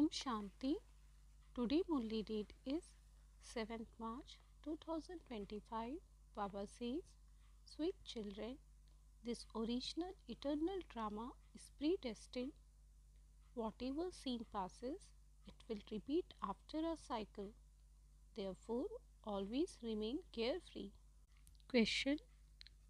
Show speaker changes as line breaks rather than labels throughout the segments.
Om Shanti. Today Murli date is 7th March 2025. Baba says, sweet children, this original eternal drama is predestined. Whatever scene passes, it will repeat after a cycle. Therefore, always remain carefree. Question: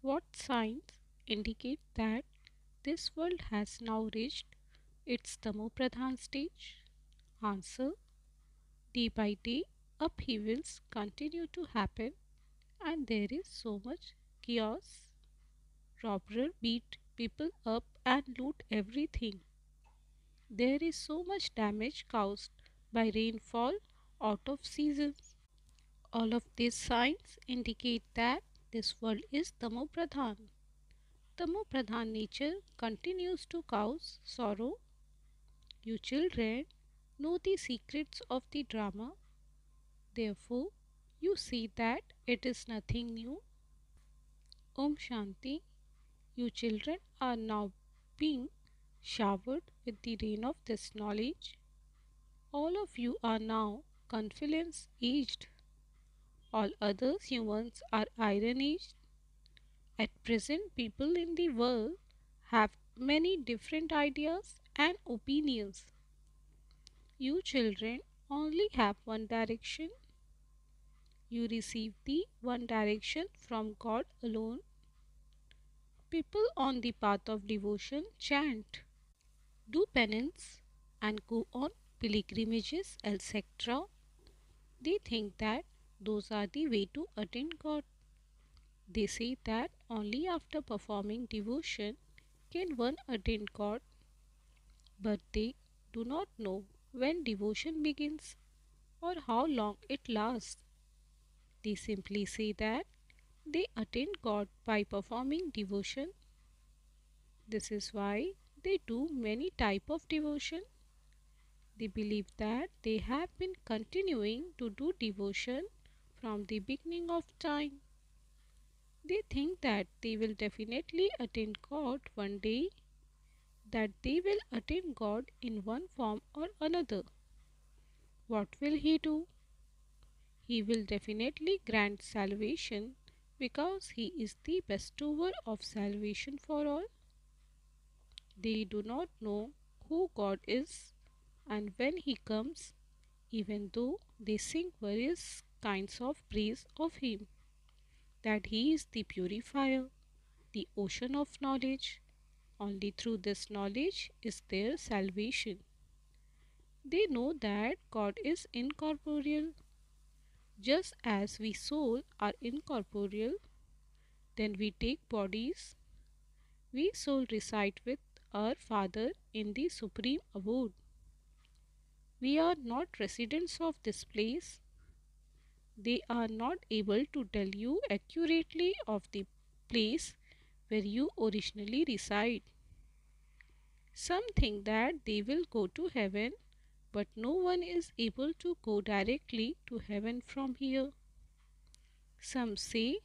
what signs indicate that this world has now reached its Tamopradhan stage? Answer: day by day, upheavals continue to happen, and there is so much chaos. Robbers beat people up and loot everything. There is so much damage caused by rainfall out of season. All of these signs indicate that this world is Tamopradhan. Tamopradhan nature continues to cause sorrow. You children know the secrets of the drama. Therefore, you see that it is nothing new. Om Shanti. You children are now being showered with the rain of this knowledge. All of you are now confidence aged. All other humans are iron aged. At present, people in the world have many different ideas and opinions. You children only have one direction. You receive the one direction from God alone. People on the path of devotion chant, do penance, and go on pilgrimages, etc. They think that those are the way to attain God. They say that only after performing devotion can one attain God, but they do not know when devotion begins or how long it lasts. They simply say that they attain God by performing devotion. This is why they do many type of devotion. They believe that they have been continuing to do devotion from the beginning of time. They think that they will definitely attain God one day, that they will attain God in one form or another. What will He do? He will definitely grant salvation because He is the bestower of salvation for all. They do not know who God is and when He comes, even though they sing various kinds of praise of Him, that He is the purifier, the ocean of knowledge. Only through this knowledge is their salvation. They know that God is incorporeal. Just as we soul are incorporeal, then we take bodies. We soul reside with our Father in the supreme abode. We are not residents of this place. They are not able to tell you accurately of the place where you originally reside. Some think that they will go to heaven, but no one is able to go directly to heaven from here. Some say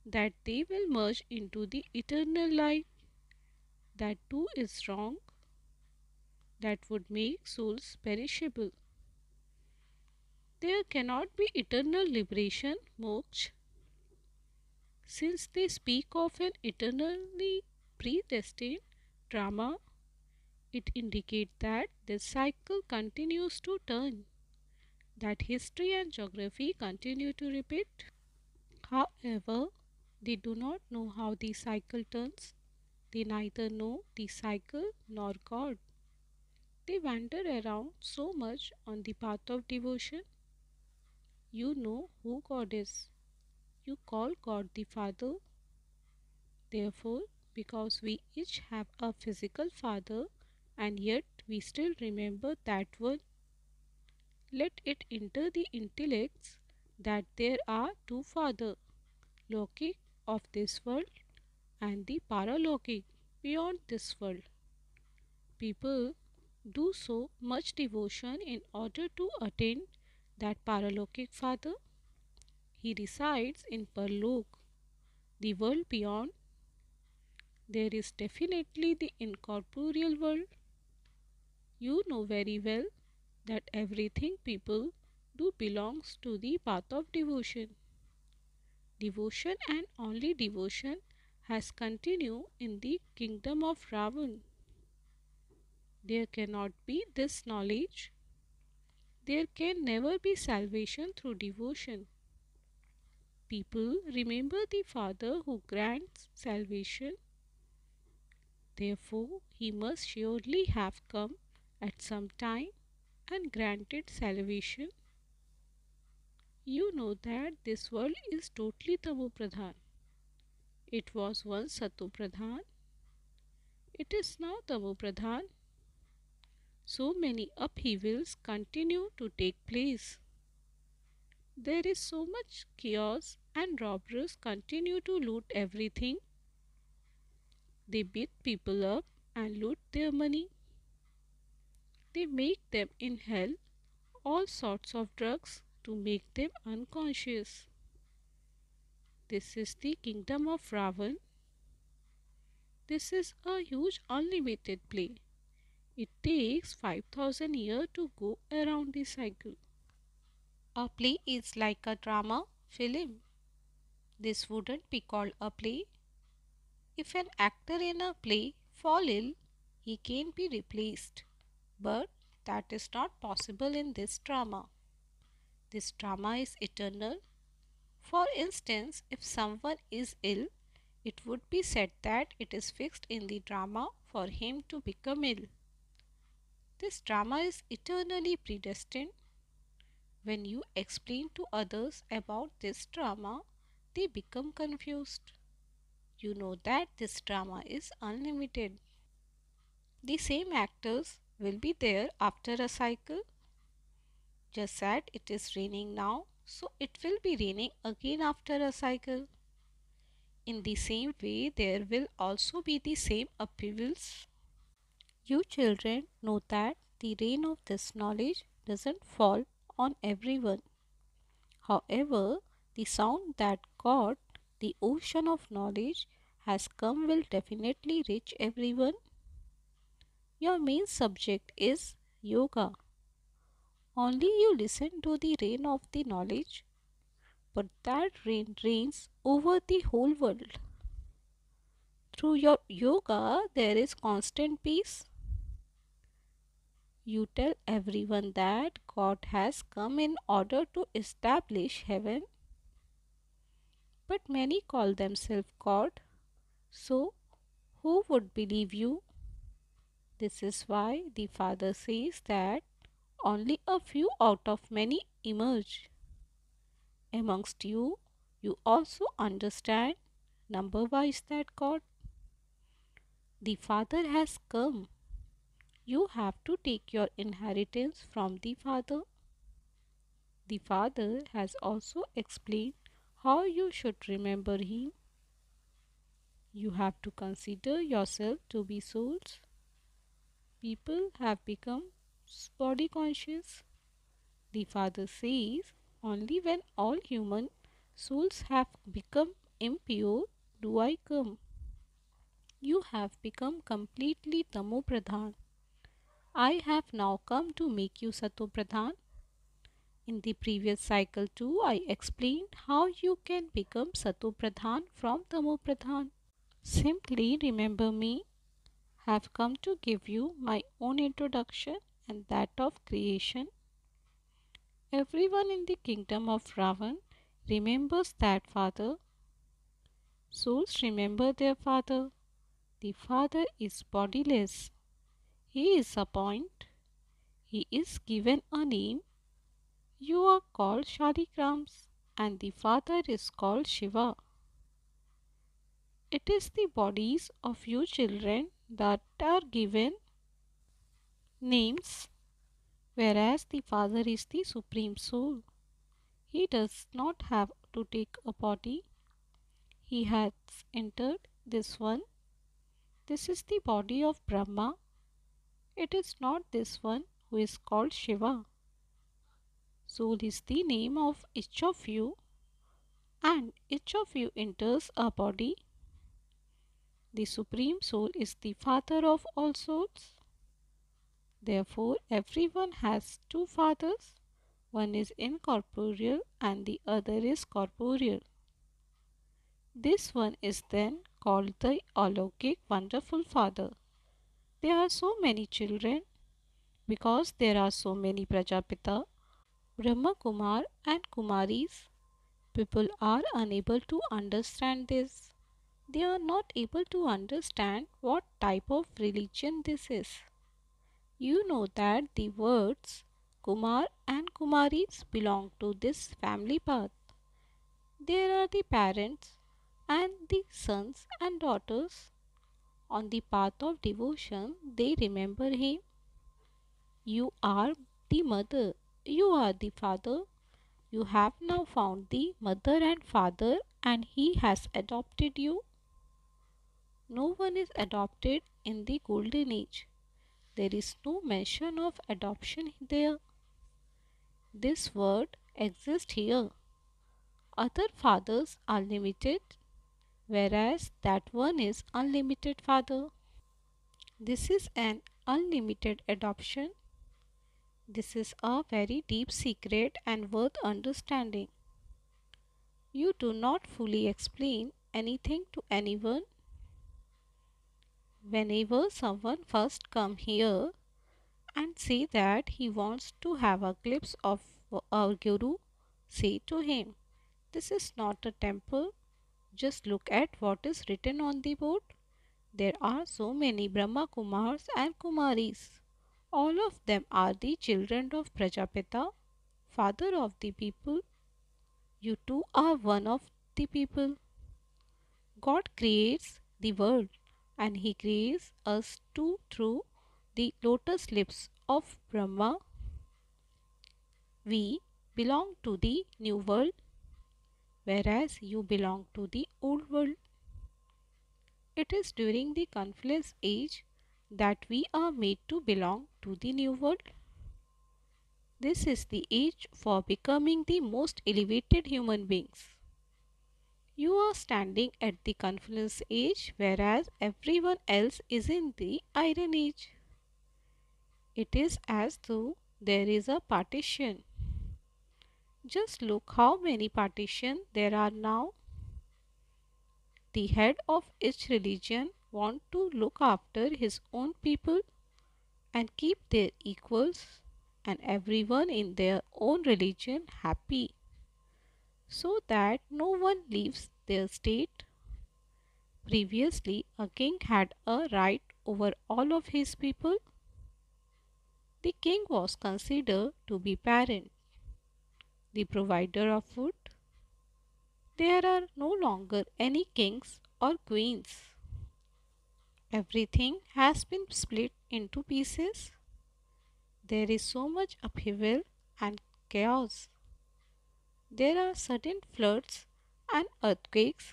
that they will merge into the eternal light. That too is wrong. That would make souls perishable. There cannot be eternal liberation, moksha. Since they speak of an eternally predestined drama, it indicates that this cycle continues to turn, that history and geography continue to repeat. However, they do not know how the cycle turns. They neither know the cycle nor God. They wander around so much on the path of devotion. You know who God is. You call God the Father. Therefore, because we each have a physical father and yet we still remember that one, let it enter the intellects that there are two fathers, Lokik of this world and the Paralokik beyond this world. People do so much devotion in order to attain that Paralokik Father. He resides in Parlok, the world beyond. There is definitely the incorporeal world. You know very well that everything people do belongs to the path of devotion. Devotion and only devotion has continued in the kingdom of Ravan. There cannot be this knowledge. There can never be salvation through devotion. People remember the Father who grants salvation. Therefore, he must surely have come at some time and granted salvation. You know that this world is totally Tamo Pradhan. It was once Sato Pradhan. It is now Tamo Pradhan. So many upheavals continue to take place. There is so much chaos and robbers continue to loot everything. They beat people up and loot their money. They make them inhale all sorts of drugs to make them unconscious. This is the kingdom of Ravan. This is a huge unlimited play. It takes 5,000 years to go around the cycle. A play is like a drama film. This wouldn't be called a play. If an actor in a play fall ill, he can be replaced. But that is not possible in this drama. This drama is eternal. For instance, if someone is ill, it would be said that it is fixed in the drama for him to become ill. This drama is eternally predestined. When you explain to others about this drama, they become confused. You know that this drama is unlimited. The same actors will be there after a cycle. Just that it is raining now, so it will be raining again after a cycle. In the same way, there will also be the same upheavals. You children know that the rain of this knowledge doesn't fall on everyone. However, the sound that God, the ocean of knowledge, has come will definitely reach everyone. Your main subject is yoga. Only you listen to the rain of the knowledge, but that rain rains over the whole world. Through your yoga, there is constant peace. You tell everyone that God has come in order to establish heaven, but many call themselves God. So, who would believe you? This is why the Father says that only a few out of many emerge. Amongst you, you also understand number wise that God, the Father has come. You have to take your inheritance from the Father. The Father has also explained how you should remember Him. You have to consider yourself to be souls. People have become body conscious. The Father says only when all human souls have become impure do I come. You have become completely Tamo Pradhan. I have now come to make you Sato Pradhan. In the previous cycle too, I explained how you can become Sato Pradhan from Tamo Pradhan. Simply remember me. Have come to give you my own introduction and that of creation. Everyone in the kingdom of Ravan remembers that father. Souls remember their father. The father is bodiless. He is a point. He is given a name. You are called Shaligrams and the father is called Shiva. It is the bodies of you children that are given names, whereas the Father is the Supreme Soul. He does not have to take a body. He has entered this one. This is the body of Brahma. It is not this one who is called Shiva. Soul is the name of each of you, and each of you enters a body. The Supreme Soul is the Father of all souls. Therefore, everyone has two fathers. One is incorporeal and the other is corporeal. This one is then called the Alokik Wonderful Father. There are so many children because there are so many Prajapita, Brahmakumar and Kumaris. People are unable to understand this. They are not able to understand what type of religion this is. You know that the words Kumar and Kumaris belong to this family path. There are the parents and the sons and daughters. On the path of devotion, they remember him. You are the mother, you are the father. You have now found the mother and father, and he has adopted you. No one is adopted in the golden age. There is no mention of adoption there. This word exists here. Other fathers are limited, whereas that one is unlimited father. This is an unlimited adoption. This is a very deep secret and worth understanding. You do not fully explain anything to anyone. Whenever someone first come here and say that he wants to have a glimpse of our Guru, say to him, this is not a temple. Just look at what is written on the board. There are so many Brahmakumars and Kumaris. All of them are the children of Prajapita, father of the people. You too are one of the people. God creates the world and He creates us too through the lotus lips of Brahma. We belong to the new world, whereas you belong to the old world. It is during the confluence age that we are made to belong to the new world. This is the age for becoming the most elevated human beings. You are standing at the confluence age, whereas everyone else is in the iron age. It is as though there is a partition. Just look how many partitions there are now. The head of each religion wants to look after his own people and keep their equals and everyone in their own religion happy, so that no one leaves their state. Previously, a king had a right over all of his people. The king was considered to be parent, the provider of food. There are no longer any kings or queens. Everything has been split into pieces. There is so much upheaval and chaos. There are sudden floods and earthquakes.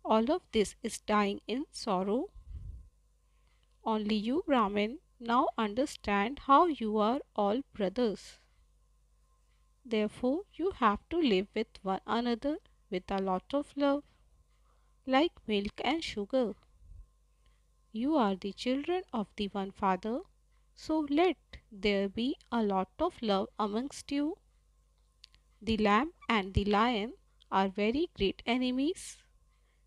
All of this is dying in sorrow. Only you, Brahmin, now understand how you are all brothers. Therefore, you have to live with one another with a lot of love, like milk and sugar. You are the children of the one Father, so let there be a lot of love amongst you. The lamb and the lion are very great enemies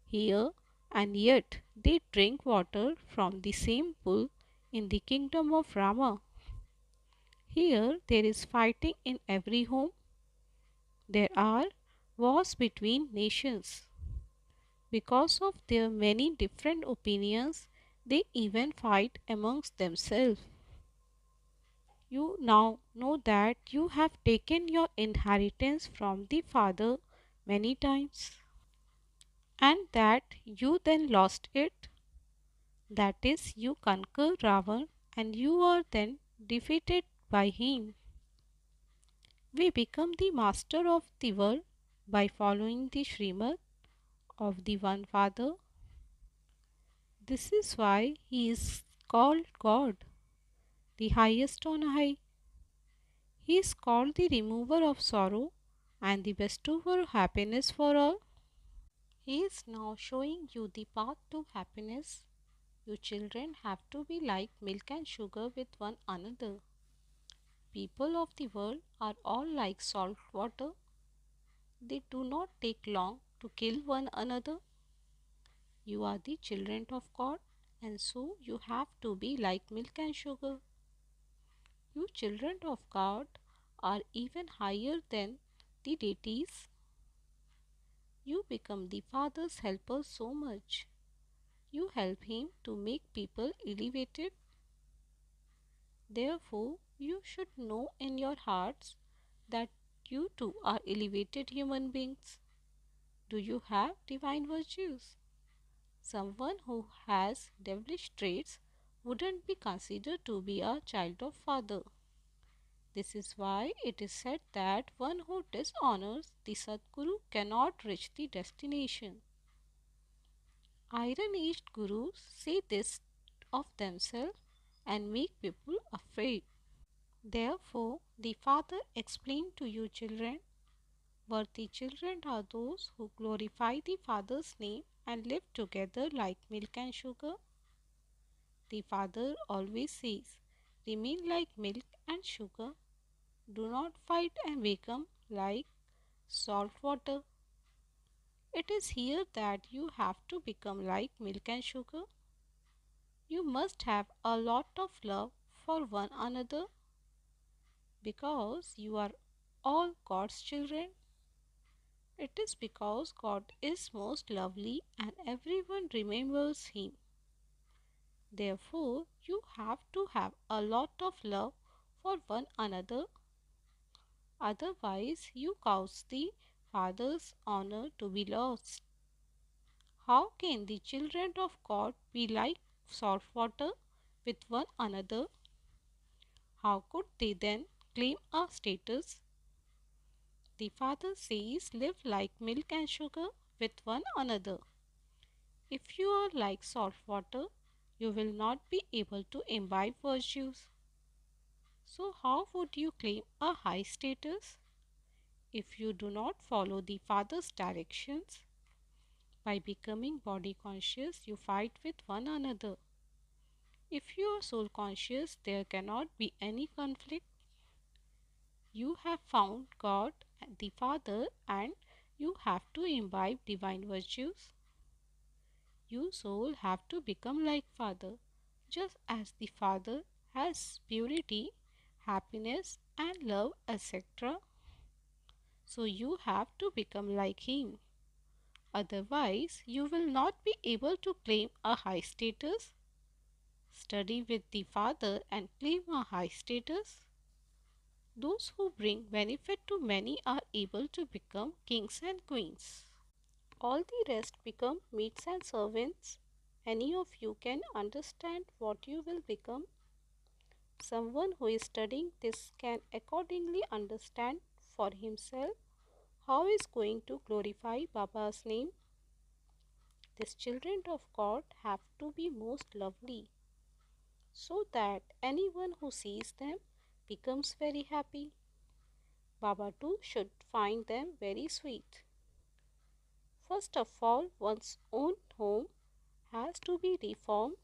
here, and yet they drink water from the same pool in the kingdom of Rama. Here there is fighting in every home. There are wars between nations. Because of their many different opinions, they even fight amongst themselves. You now know that you have taken your inheritance from the Father many times, and that you then lost it. That is, you conquer Ravan and you are then defeated by him. We become the master of the world by following the Srimad of the One Father. This is why he is called God, the highest on high. He is called the remover of sorrow and the bestower of happiness for all. He is now showing you the path to happiness. You children have to be like milk and sugar with one another. People of the world are all like salt water. They do not take long to kill one another. You are the children of God, and so you have to be like milk and sugar. You children of God are even higher than the deities. You become the Father's helper so much. You help Him to make people elevated. Therefore, you should know in your hearts that you too are elevated human beings. Do you have divine virtues? Someone who has devilish traits wouldn't be considered to be a child of Father. This is why it is said that one who dishonors the Sadguru cannot reach the destination. Iron Aged Gurus say this of themselves and make people afraid. Therefore, the Father explained to you children, worthy children are those who glorify the Father's name and live together like milk and sugar. The Father always says, remain like milk and sugar. Do not fight and become like salt water. It is here that you have to become like milk and sugar. You must have a lot of love for one another because you are all God's children. It is because God is most lovely and everyone remembers Him. Therefore, you have to have a lot of love for one another. Otherwise, you cause the Father's honor to be lost. How can the children of God be like salt water with one another? How could they then claim a status? The Father says, live like milk and sugar with one another. If you are like salt water, you will not be able to imbibe virtues. So, how would you claim a high status? If you do not follow the Father's directions, by becoming body conscious, you fight with one another. If you are soul conscious, there cannot be any conflict. You have found God, the Father, and you have to imbibe divine virtues. You soul have to become like Father, just as the Father has purity, happiness, and love, etc. So you have to become like Him. Otherwise, you will not be able to claim a high status. Study with the Father and claim a high status. Those who bring benefit to many are able to become kings and queens. All the rest become maids and servants. Any of you can understand what you will become. Someone who is studying this can accordingly understand for himself how he is going to glorify Baba's name. These children of God have to be most lovely so that anyone who sees them becomes very happy. Baba too should find them very sweet. First of all, one's own home has to be reformed,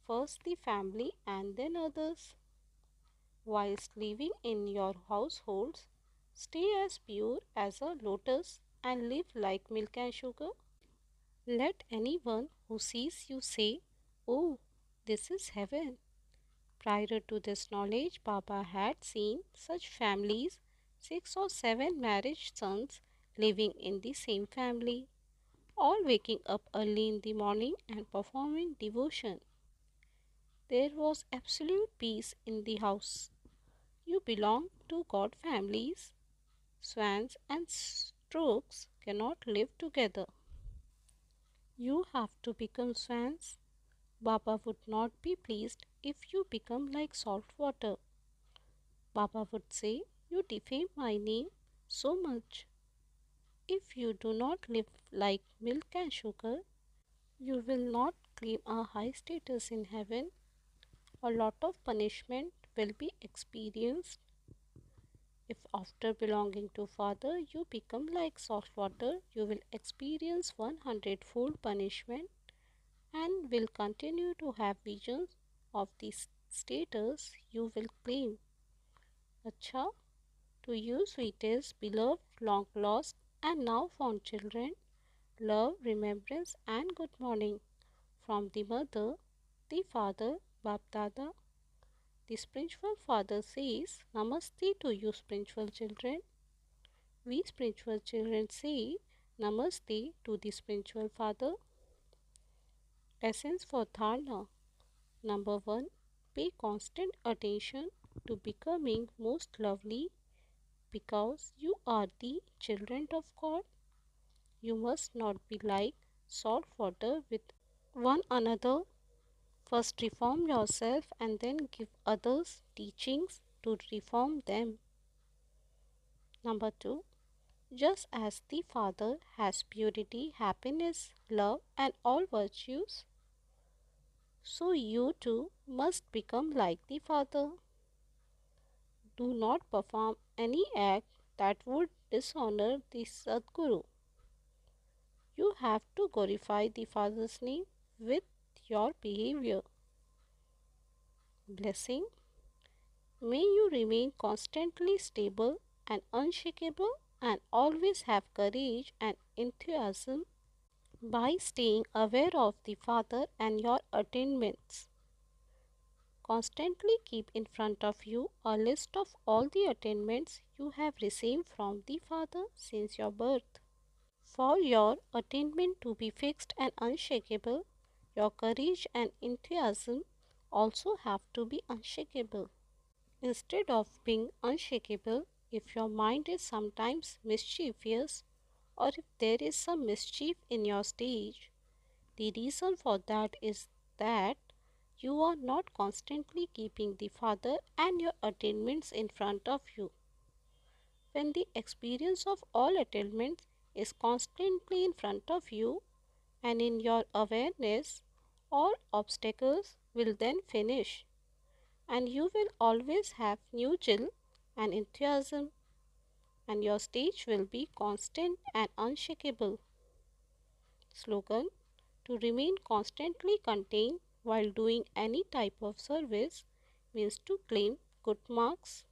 first the family and then others. Whilst living in your households, stay as pure as a lotus and live like milk and sugar. Let anyone who sees you say, oh, this is heaven. Prior to this knowledge, Baba had seen such families, 6 or 7 married sons living in the same family, all waking up early in the morning and performing devotion. There was absolute peace in the house. You belong to God families. Swans and storks cannot live together. You have to become swans. Baba would not be pleased if you become like salt water. Baba would say, you defame my name so much. If you do not live like milk and sugar, you will not claim a high status in heaven. A lot of punishment will be experienced. If after belonging to Father you become like salt water, you will experience 100-fold punishment and will continue to have visions of the status you will claim. Acha, to you, sweetest, beloved, long lost, and now found children, love, remembrance, and good morning from the mother, the father, Bap Dada. The spiritual father says, Namaste to you, spiritual children. We spiritual children say, Namaste to the spiritual father. Essence for Dharna. Number 1. Pay constant attention to becoming most lovely because you are the children of God. You must not be like salt water with one another. First reform yourself and then give others teachings to reform them. Number 2. Just as the Father has purity, happiness, love, and all virtues, so you too must become like the Father. Do not perform any act that would dishonor the Sadguru. You have to glorify the Father's name with your behavior. Blessing. May you remain constantly stable and unshakable and always have courage and enthusiasm by staying aware of the Father and your attainments. Constantly keep in front of you a list of all the attainments you have received from the Father since your birth. For your attainment to be fixed and unshakable, your courage and enthusiasm also have to be unshakable. Instead of being unshakable, if your mind is sometimes mischievous or if there is some mischief in your stage, the reason for that is that you are not constantly keeping the Father and your attainments in front of you. When the experience of all attainments is constantly in front of you and in your awareness, all obstacles will then finish and you will always have new zeal and enthusiasm and your stage will be constant and unshakable. Slogan: to remain constantly contained while doing any type of service means to claim good marks.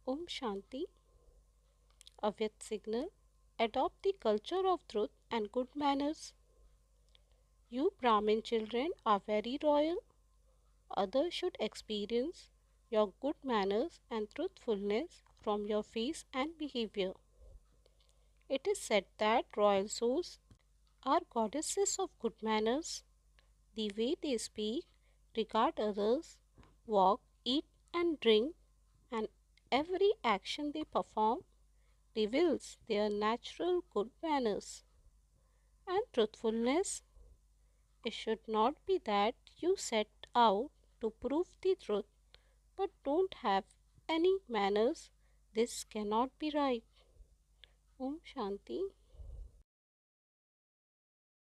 Om Shanti. Avyat signal. Adopt the culture of truth and good manners. You Brahmin children are very royal. Others should experience your good manners and truthfulness from your face and behavior. It is said that royal souls are goddesses of good manners. The way they speak, regard others, walk, eat, and drink, and every action they perform reveals their natural good manners and truthfulness. It should not be that you set out to prove the truth but don't have any manners. This cannot be right. Om Shanti.